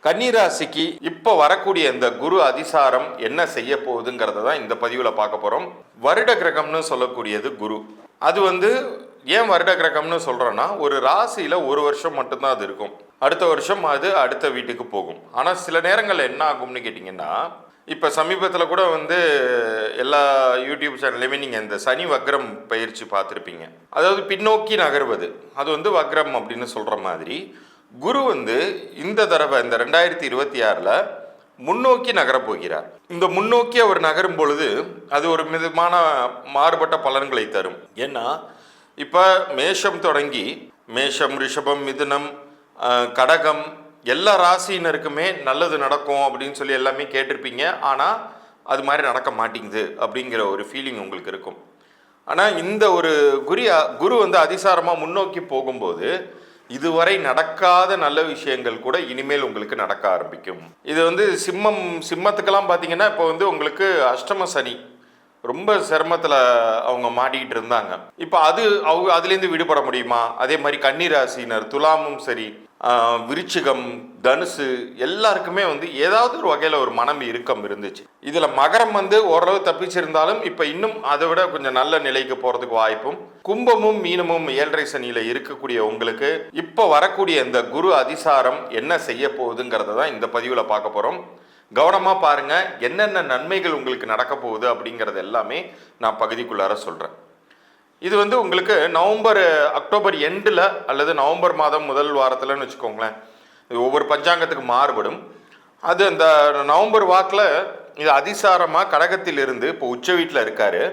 கன்னிராசிக்கு இப்போ வரக்கூடிய இந்த குரு அதிசாரம் என்ன செய்ய போகுதுங்கிறத தான் இந்த பதிவில் பார்க்க போகிறோம். வருட கிரகம்னு சொல்லக்கூடியது குரு. அது ஏன் வருட கிரகம்னு சொல்கிறோன்னா, ஒரு ராசியில் ஒரு வருஷம் மட்டும்தான் அது இருக்கும். அடுத்த வருஷம் அது அடுத்த வீட்டுக்கு போகும். ஆனால் சில நேரங்களில் என்ன ஆகும்னு கேட்டிங்கன்னா, இப்போ சமீபத்தில் கூட எல்லா யூடியூப் சேனல்லையுமே நீங்கள் இந்த சனி வக்ரம் பயிற்சி பார்த்துருப்பீங்க. அதாவது பின்னோக்கி நகர்வது, அது வக்ரம் அப்படின்னு சொல்கிற மாதிரி குரு இந்த தடவை இந்த 2026 முன்னோக்கி நகரப் போகிறார். இந்த முன்னோக்கி அவர் நகரும் பொழுது அது ஒரு விதமான மாறுபட்ட பலன்களை தரும். ஏன்னா இப்போ மேஷம் தொடங்கி மேஷம், ரிஷபம், மிதுனம், கடகம் எல்லா ராசியினருக்குமே நல்லது நடக்கும் அப்படின்னு சொல்லி எல்லாமே கேட்டிருப்பீங்க. ஆனால் அது மாதிரி நடக்க மாட்டேங்குது அப்படிங்கிற ஒரு ஃபீலிங் உங்களுக்கு இருக்கும். ஆனால் இந்த ஒரு குரு அதிசாரமாக முன்னோக்கி போகும்போது இதுவரை நடக்காத நல்ல விஷயங்கள் கூட இனிமேல் உங்களுக்கு நடக்க ஆரம்பிக்கும். இது சிம்மத்துக்கெல்லாம் பார்த்தீங்கன்னா இப்போ உங்களுக்கு அஷ்டம சனி ரொம்ப சிரமத்தில் அவங்க மாட்டிக்கிட்டு இருந்தாங்க. இப்போ அதுலேருந்து விடுபட முடியுமா? அதே மாதிரி கன்னிராசினர், துலாமும் சரி, விருச்சிகம், தனுசு எல்லாருக்குமே ஏதாவது ஒரு வகையில் ஒரு மனம் இறுக்கம் இருந்துச்சு. இதில் மகரம் ஓரளவு தப்பிச்சிருந்தாலும் இப்போ இன்னும் அதை விட கொஞ்சம் நல்ல நிலைக்கு போகிறதுக்கு வாய்ப்பும். கும்பமும் மீனமும் 7.5 சனியில் இருக்கக்கூடிய உங்களுக்கு இப்போ வரக்கூடிய இந்த குரு அதிசாரம் என்ன செய்ய போகுதுங்கிறத தான் இந்த பதிவில் பார்க்க போகிறோம். கவனமாக பாருங்கள், என்னென்ன நன்மைகள் உங்களுக்கு நடக்க போகுது அப்படிங்கிறது எல்லாமே நான் பகுதிக்குள்ளார சொல்கிறேன். இது உங்களுக்கு அக்டோபர் எண்டில் அல்லது நவம்பர் மாதம் முதல் வாரத்தில்னு வச்சுக்கோங்களேன். இது ஒவ்வொரு பஞ்சாங்கத்துக்கு மாறுபடும். அது அந்த நவம்பர் வாக்கில் இது அதிசாரமாக கடகத்திலிருந்து இப்போ உச்ச வீட்டில் இருக்கார்.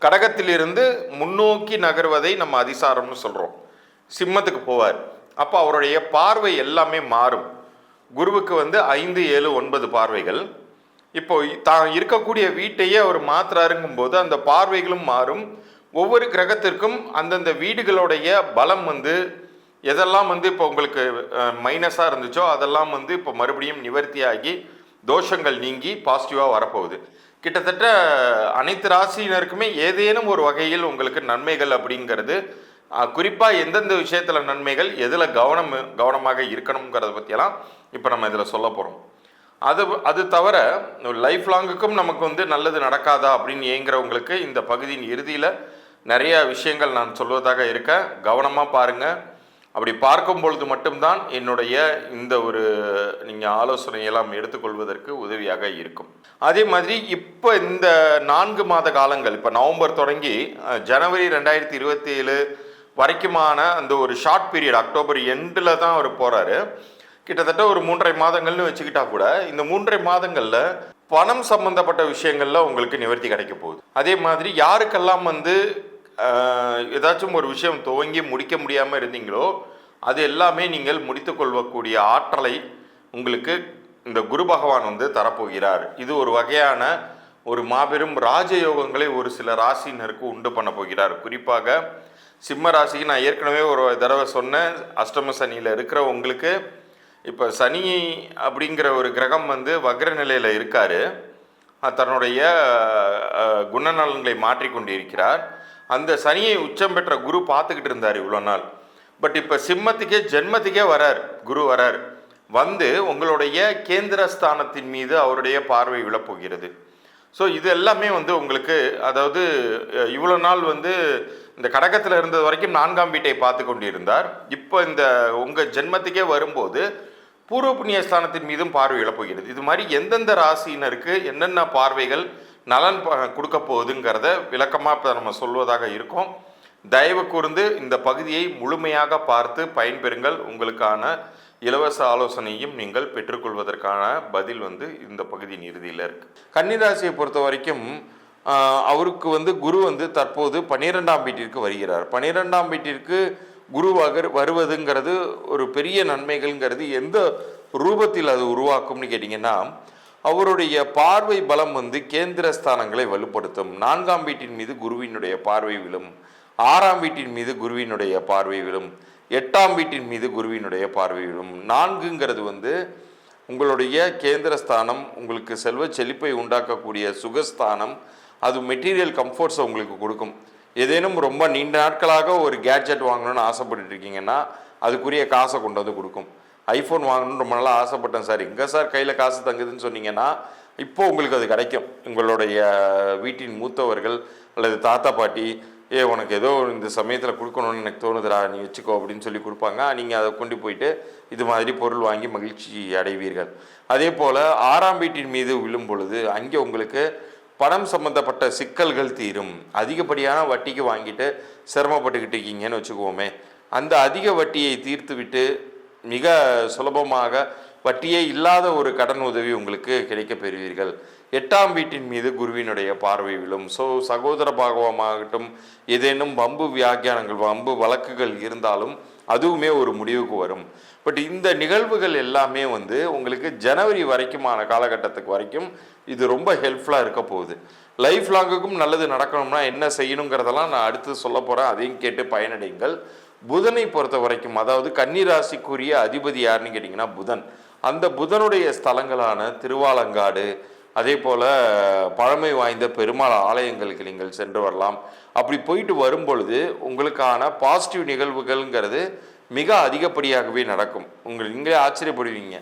கடகத்திலிருந்து முன்னோக்கி நகர்வதை நம்ம அதிசாரம்னு சொல்கிறோம். சிம்மத்துக்கு போவார். அப்போ அவருடைய பார்வை எல்லாமே மாறும். குருவுக்கு 5, 7, 9 பார்வைகள். இப்போ தான் இருக்கக்கூடிய வீட்டையே அவர் மாற்றுறாருங்கும்போது அந்த பார்வைகளும் மாறும். ஒவ்வொரு கிரகத்திற்கும் அந்தந்த வீடுகளுடைய பலம் எதெல்லாம் இப்போ உங்களுக்கு மைனஸாக இருந்துச்சோ அதெல்லாம் இப்போ மறுபடியும் நிவர்த்தியாகி தோஷங்கள் நீங்கி பாசிட்டிவாக வரப்போகுது. கிட்டத்தட்ட அனைத்து ராசியினருக்குமே ஏதேனும் ஒரு வகையில் உங்களுக்கு நன்மைகள் அப்படிங்கிறது, குறிப்பாக எந்தெந்த விஷயத்தில் நன்மைகள், எதில் கவனமாக இருக்கணுங்கிறத பற்றியெல்லாம் இப்போ நம்ம இதில் சொல்ல போகிறோம். அது தவிர லைஃப் லாங்குக்கும் நமக்கு நல்லது நடக்காதா அப்படின்னு ஏங்குறவங்களுக்கு இந்த பகுதியின் இறுதியில் நிறைய விஷயங்கள் நான் சொல்வதாக இருக்க, கவனமாக பாருங்கள். அப்படி பார்க்கும் பொழுது மட்டும்தான் என்னுடைய இந்த ஒரு நீங்கள் ஆலோசனையெல்லாம் எடுத்துக்கொள்வதற்கு உதவியாக இருக்கும். அதே மாதிரி இப்போ இந்த 4 மாத காலங்கள், இப்போ நவம்பர் தொடங்கி ஜனவரி 2027 வரைக்குமான அந்த ஒரு ஷார்ட் பீரியட், அக்டோபர் எண்டில் தான் அவர் போகிறாரு. கிட்டத்தட்ட ஒரு 3.5 மாதங்கள்னு வச்சுக்கிட்டா கூட இந்த 3.5 மாதங்களில் பணம் சம்பந்தப்பட்ட விஷயங்களில் உங்களுக்கு நிவர்த்தி கிடைக்க போகுது. அதே மாதிரி யாருக்கெல்லாம் ஏதாச்சும் ஒரு விஷயம் துவங்கி முடிக்க முடியாமல் இருந்தீங்களோ அது எல்லாமே நீங்கள் முடித்து கொள்ளக்கூடிய ஆற்றலை உங்களுக்கு இந்த குரு பகவான் தரப்போகிறார். இது ஒரு வகையான ஒரு மாபெரும் ராஜயோகங்களை ஒரு சில ராசியினருக்கு உண்டு பண்ண போகிறார். குறிப்பாக சிம்ம ராசிக்கு நான் ஏற்கனவே ஒரு தடவை சொன்னேன், அஷ்டம சனியில் இருக்கிற உங்களுக்கு இப்போ சனி அப்படிங்கிற ஒரு கிரகம் வக்ர நிலையில் இருக்கார். தன்னுடைய குணநலன்களை மாற்றிக்கொண்டு இருக்கிறார். அந்த சனியை உச்சம் பெற்ற குரு பார்த்துக்கிட்டு இருந்தார் இவ்வளோ நாள். பட் இப்போ சிம்மத்துக்கே ஜென்மத்துக்கே குரு வரார். உங்களுடைய கேந்திரஸ்தானத்தின் மீது அவருடைய பார்வை விழப்போகிறது. ஸோ இது எல்லாமே உங்களுக்கு, அதாவது இவ்வளோ நாள் இந்த கடகத்தில் இருந்தது வரைக்கும் 4ஆம் வீட்டை பார்த்து கொண்டு இருந்தார். இப்போ இந்த உங்கள் ஜென்மத்துக்கே வரும்போது பூர்வ புண்ணிய ஸ்தானத்தின் மீதும் பார்வை இழப்போகிறது. இது மாதிரி எந்தெந்த ராசியினருக்கு என்னென்ன பார்வைகள் நலன் கொடுக்க போகுதுங்கிறத விளக்கமாக இப்போ நம்ம சொல்வதாக இருக்கோம். தயவு கூர்ந்து இந்த பகுதியை முழுமையாக பார்த்து பயன்பெறுங்கள். உங்களுக்கான இலவச ஆலோசனையும் நீங்கள் பெற்றுக்கொள்வதற்கான பதில் இந்த பகுதியின் இறுதியில் இருக்குது. கன்னிராசியை பொறுத்த வரைக்கும் அவருக்கு குரு தற்போது 12ஆம் வீட்டிற்கு வருகிறார். 12ஆம் வீட்டிற்கு குரு வருவதுங்கிறது ஒரு பெரிய நன்மைகள்ங்கிறது எந்த ரூபத்தில் அது உருவாக்கும்னு கேட்டிங்கன்னா, அவருடைய பார்வை பலம் கேந்திர ஸ்தானங்களை வலுப்படுத்தும். 4ஆம் வீட்டின் மீது குருவினுடைய பார்வை விழும். 6ஆம் வீட்டின் மீது குருவினுடைய பார்வை விழும். 8ஆம் வீட்டின் மீது குருவினுடைய பார்வை விழும். 4ங்கிறது உங்களுடைய கேந்திர ஸ்தானம், உங்களுக்கு செல்வ செழிப்பை உண்டாக்கக்கூடிய சுகஸ்தானம். அது மெட்டீரியல் கம்ஃபர்ட்ஸை உங்களுக்கு கொடுக்கும். ஏதேனும் ரொம்ப நீண்ட நாட்களாக ஒரு கேட்ஜெட் வாங்கணும்னு ஆசைப்பட்டு இருக்கீங்கன்னா அதுக்குரிய காசை கொண்டு கொடுக்கும். ஐஃபோன் வாங்கணும்னு ரொம்ப நாளாக ஆசைப்பட்டேன் சார், எங்கே சார் கையில் காசு தங்குதுன்னு சொன்னீங்கன்னா இப்போ உங்களுக்கு அது கிடைக்கும். உங்களுடைய வீட்டின் மூத்தவர்கள் அல்லது தாத்தா பாட்டி, உனக்கு ஏதோ இந்த சமயத்தில் கொடுக்கணும்னு எனக்கு தோணுதுடா, நீ வச்சுக்கோ அப்படின்னு சொல்லி கொடுப்பாங்க. நீங்கள் அதை கொண்டு போயிட்டு இது மாதிரி பொருள் வாங்கி மகிழ்ச்சி அடைவீர்கள். அதே போல் 6ஆம் வீட்டின் மீது விழும் பொழுது அங்கே உங்களுக்கு பணம் சம்மந்தப்பட்ட சிக்கல்கள் தீரும். அதிகப்படியான வட்டிக்கு வாங்கிட்டு சிரமப்பட்டுக்கிட்டு இருக்கீங்கன்னு வச்சுக்குவோமே, அந்த அதிக வட்டியை தீர்த்து விட்டு மிக சுலபமாக வட்டியே இல்லாத ஒரு கடன் உதவி உங்களுக்கு கிடைக்க பெறுவீர்கள். 8ஆம் வீட்டின் மீது குருவினுடைய பார்வை விழும். ஸோ சகோதர பாகவமாகட்டும், ஏதேனும் வம்பு வியாக்கியானங்கள், வம்பு வழக்குகள் இருந்தாலும் அதுவுமே ஒரு முடிவுக்கு வரும். பட் இந்த நிகழ்வுகள் எல்லாமே உங்களுக்கு ஜனவரி வரைக்குமான காலகட்டத்துக்கு வரைக்கும் இது ரொம்ப ஹெல்ப்ஃபுல்லாக இருக்க போகுது. லைஃப் லாங்குக்கும் நல்லது நடக்கணும்னா என்ன செய்யணுங்கிறதெல்லாம் நான் அடுத்து சொல்ல போகிறேன், அதையும் கேட்டு பயனடைங்கள். புதனை பொறுத்த வரைக்கும், அதாவது கன்னி ராசிக்குரிய அதிபதி யாருன்னு கேட்டிங்கன்னா புதன். அந்த புதனுடைய ஸ்தலங்களான திருவாலங்காடு, அதே போல் பழமை வாய்ந்த பெருமாள் ஆலயங்களுக்கு நீங்கள் சென்று வரலாம். அப்படி போயிட்டு வரும் பொழுது உங்களுக்கான பாசிட்டிவ் நிகழ்வுகள்ங்கிறது மிக அதிகப்படியாகவே நடக்கும். நீங்களே ஆச்சரியப்படுவீங்க,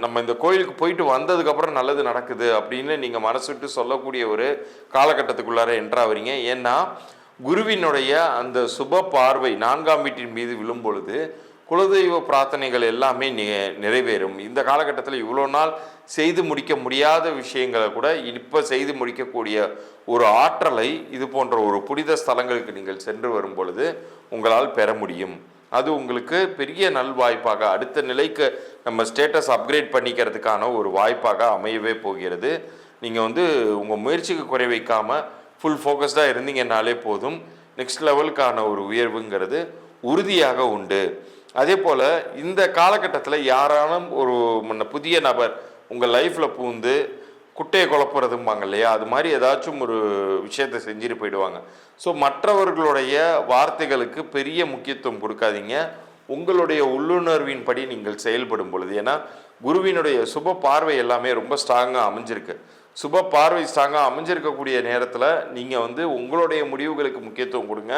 நம்ம இந்த கோயிலுக்கு போயிட்டு வந்ததுக்கப்புறம் நல்லது நடக்குது அப்படின்னு நீங்கள் மனசு விட்டு சொல்லக்கூடிய ஒரு காலகட்டத்துக்குள்ளார என்ட்ராவீங்க. ஏன்னா குருவினுடைய அந்த சுப பார்வை 4ஆம் வீட்டின் மீது விழும் பொழுது குலதெய்வ பிரார்த்தனைகள் எல்லாமே நிறைவேறும். இந்த காலகட்டத்தில் இவ்வளோ நாள் செய்து முடிக்க முடியாத விஷயங்களை கூட இப்போ செய்து முடிக்கக்கூடிய ஒரு ஆற்றலை இது போன்ற ஒரு புனித ஸ்தலங்களுக்கு நீங்கள் சென்று வரும் பொழுது உங்களால் பெற முடியும். அது உங்களுக்கு பெரிய நல்வாய்ப்பாக, அடுத்த நிலைக்கு நம்ம ஸ்டேட்டஸ் அப்கிரேட் பண்ணிக்கிறதுக்கான ஒரு வாய்ப்பாக அமையவே போகிறது. நீங்கள் உங்கள் முயற்சிக்கு குறை வைக்காமல் ஃபுல் ஃபோக்கஸ்டாக இருந்தீங்கன்னாலே போதும், நெக்ஸ்ட் லெவலுக்கான ஒரு உயர்வுங்கிறது உறுதியாக உண்டு. அதே போல் இந்த காலகட்டத்தில் யாராலும் ஒரு புதிய நபர் உங்கள் லைஃப்பில் பூந்து குட்டையை குழப்புறதும்பாங்க இல்லையா, அது மாதிரி ஏதாச்சும் ஒரு விஷயத்தை செஞ்சுட்டு போயிடுவாங்க. ஸோ மற்றவர்களுடைய வார்த்தைகளுக்கு பெரிய முக்கியத்துவம் கொடுக்காதீங்க. உங்களுடைய உள்ளுணர்வின் படி நீங்கள் செயல்படும் பொழுது, ஏன்னா குருவினுடைய சுப பார்வை எல்லாமே ரொம்ப ஸ்ட்ராங்காக அமைஞ்சிருக்கு. சுப பார்வை ஸ்ட்ராங்காக அமைஞ்சிருக்கக்கூடிய நேரத்தில் நீங்கள் உங்களுடைய முடிவுகளுக்கு முக்கியத்துவம் கொடுங்க.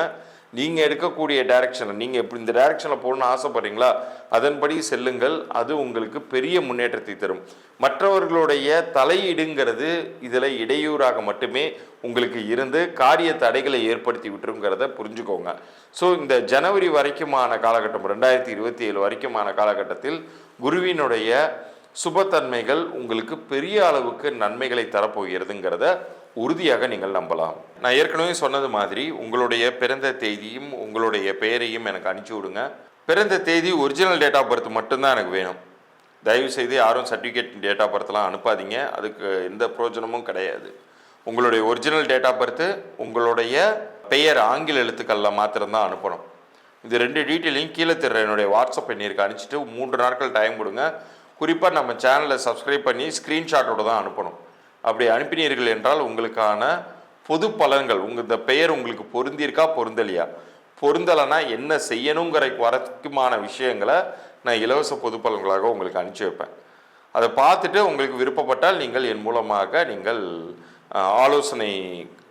நீங்கள் எடுக்கக்கூடிய டைரக்ஷனை, நீங்கள் எப்படி இந்த டைரக்ஷனில் போகணுன்னு ஆசைப்படுறீங்களா அதன்படி செல்லுங்கள். அது உங்களுக்கு பெரிய முன்னேற்றத்தை தரும். மற்றவர்களுடைய தலையீடுங்கிறது இதில் இடையூறாக மட்டுமே உங்களுக்கு இருந்து காரிய தடைகளை ஏற்படுத்தி விட்டுருங்கிறத புரிஞ்சுக்கோங்க. ஸோ இந்த ஜனவரி வரைக்குமான காலகட்டம், 2027 வரைக்குமான காலகட்டத்தில் குருவினுடைய சுபத்தன்மைகள் உங்களுக்கு பெரிய அளவுக்கு நன்மைகளை தரப்போகிறதுங்கிறத உறுதியாக நீங்கள் நம்பலாம். நான் ஏற்கனவே சொன்னது மாதிரி உங்களுடைய பிறந்த தேதியும் உங்களுடைய பெயரையும் எனக்கு அனுப்பிச்சி விடுங்க. பிறந்த தேதி ஒரிஜினல் டேட் ஆஃப் பர்த் மட்டும்தான் எனக்கு வேணும். தயவுசெய்து யாரும் சர்டிஃபிகேட் டேட் ஆஃப் பர்த்லாம் அனுப்பாதீங்க, அதுக்கு எந்த பிரயோஜனமும் கிடையாது. உங்களுடைய ஒரிஜினல் டேட் ஆஃப் பர்த்து, உங்களுடைய பெயர் ஆங்கில எழுத்துக்களில் மாத்திரம்தான் அனுப்பணும். இது 2 டீட்டெயிலையும் கீழே தர்ற என்னுடைய வாட்ஸ்அப் எண்ணிற்கு அனுப்பிச்சிட்டு 3 நாட்கள் டைம் கொடுங்க. குறிப்பாக நம்ம சேனலை சப்ஸ்கிரைப் பண்ணி ஸ்க்ரீன்ஷாட்டோடு தான் அனுப்பணும். அப்படி அனுப்பினீர்கள் என்றால் உங்களுக்கான பொது பலன்கள், இந்த பெயர் உங்களுக்கு பொருந்திருக்கா பொருந்தலையா, பொருந்தலைன்னா என்ன செய்யணுங்கிற வரைக்குமான விஷயங்களை நான் இலவச பொது பலன்களாக உங்களுக்கு அனுப்பிச்சி வைப்பேன். அதை பார்த்துட்டு உங்களுக்கு விருப்பப்பட்டால் நீங்கள் என் மூலமாக நீங்கள் ஆலோசனை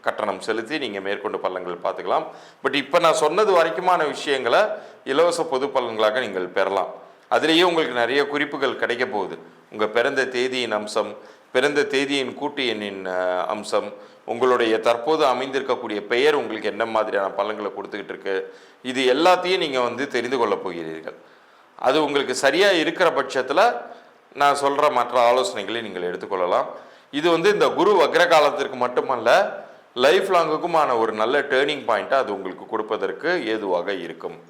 கட்டணம் செலுத்தி நீங்கள் மேற்கொண்டு பலன்கள் பார்த்துக்கலாம். பட் இப்போ நான் சொன்னது வரைக்குமான விஷயங்களை இலவச பொது பலன்களாக நீங்கள் பெறலாம். அதுலேயே உங்களுக்கு நிறைய குறிப்புகள் கிடைக்க போகுது. உங்கள் பிறந்த தேதியின் அம்சம், பிறந்த தேதியின் கூட்டு எண்ணின் அம்சம், உங்களுடைய தற்போது அமைந்திருக்கக்கூடிய பெயர் உங்களுக்கு என்ன மாதிரியான பலன்களை கொடுத்துக்கிட்டு இருக்கு, இது எல்லாத்தையும் நீங்கள் தெரிந்து கொள்ள போகிறீர்கள். அது உங்களுக்கு சரியாக இருக்கிற பட்சத்தில் நான் சொல்கிற மற்ற ஆலோசனைகளை நீங்கள் எடுத்துக்கொள்ளலாம். இது இந்த குரு வக்ர காலத்திற்கு மட்டுமல்ல, லைஃப் லாங்குக்குமான ஒரு நல்ல டேர்னிங் பாயிண்ட்டாக அது உங்களுக்கு கொடுப்பதற்கு ஏதுவாக இருக்கும்.